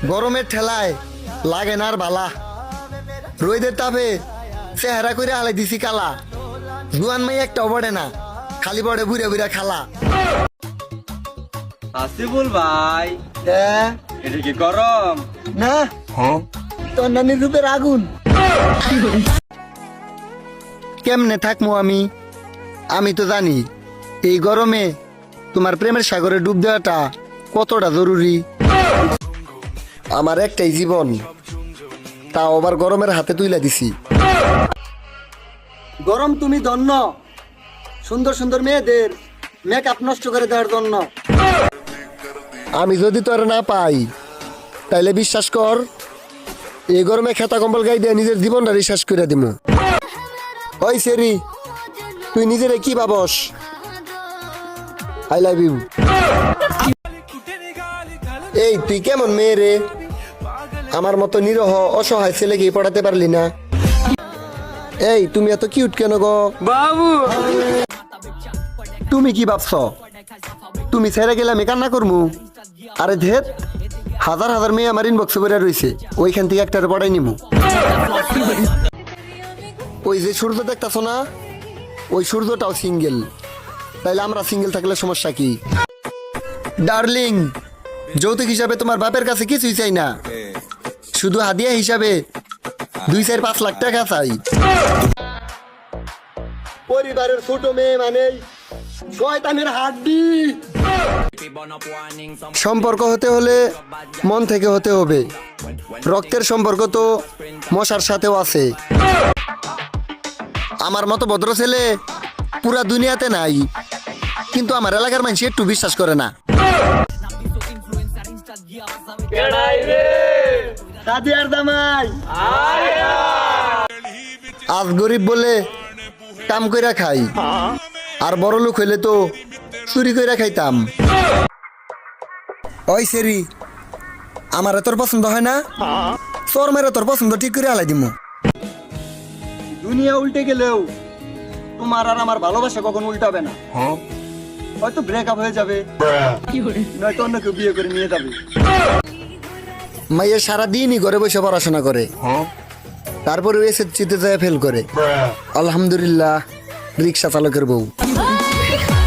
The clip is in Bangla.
গরমের ঠেলায় লাগে না আর বালা, রোদের তাপে চেহারা করে হালাই দিছি কালা। জুয়ান মাই একটা অবড়ে না, খালি বড়ে বুড়ে বুড়ে খালা। আসিফুল ভাই, এটা কি গরম না? তোর নানির রূপের আগুন। কেমনে থাকবো আমি? আমি তো জানি এই গরমে তোমার প্রেমের সাগরে ডুব দেওয়াটা কতটা জরুরি। আমার একটাই জীবন, তাও আবার গরমের হাতে তুইলা দিছি। গরম তুমি ধন্য, সুন্দর সুন্দর মেয়েদের মেকআপ নষ্ট করে দেওয়ার জন্য। আমি যদি তোর না পাই তাইলে বিশ্বাস কর, এই গরমে খেতা কম্বল গাই দিয়ে নিজের জীবনটা শেষ করে দিব। ওই সেরি, তুই নিজেরে কি ভাবস? I love you. এই তুই কেমন মেয়ে রে? আমার মতো নিরহ অসহায় ছেলেকে পড়াতে পারলি না। এই তুমি এত কিউট কেন গো বাবু? তুমি কি ভাবছ তুমি ছেড়ে গেলে আমি কান্না করবো? আরে ধেত, হাজার হাজার মেয়ে আমার ইনবক্সে করে রয়েছে, ওইখান থেকে একটা পড়াই নিবো। ওই যে সূর্য দেখতেছ না, ওই সূর্যটাও সিঙ্গেল। তাইলে আমরা সিঙ্গেল থাকলে সমস্যা কি? ডার্লিং, যৌতুক হিসাবে তোমার বাপের কাছে কিছুই চাই না, শুধু হাদিয়া হিসাবে 2-4-5 লাখ টাকা চাই। পরিবারের ছোট মেয়ে মানে শয়তানের হাড্ডি। সম্পর্ক হতে হলে মন থেকে হতে হবে। রক্তের সম্পর্ক তো মশার সাথেও আছে। আমার মতো ভদ্র ছেলে পুরা দুনিয়াতে নাই, কিন্তু আমার এলাকার মানুষ একটু বিশ্বাস করে না। আজ গরিব বলে কাম কইরা খাই, আর বড় লোক হইলে তো চুরি কইরা খাইতাম। ওই সেরি, আমার তোর পছন্দ হয় না? তোর মেরে তোর পছন্দ ঠিক করে আলাই দিমু। দুনিয়া উল্টে গেলেও তোমার আর আমার ভালোবাসা কখন উল্টাবে না। হয়তো ব্রেকআপ হয়ে যাবে, নয়তো অন্য কেউ বিয়ে করে নিয়ে যাবে। মাইয়া সারাদিনই ঘরে বসে পড়াশোনা করে, তারপরে এসএসসিতে যায় ফেল করে। আলহামদুলিল্লাহ, রিক্সা চালকের বউ।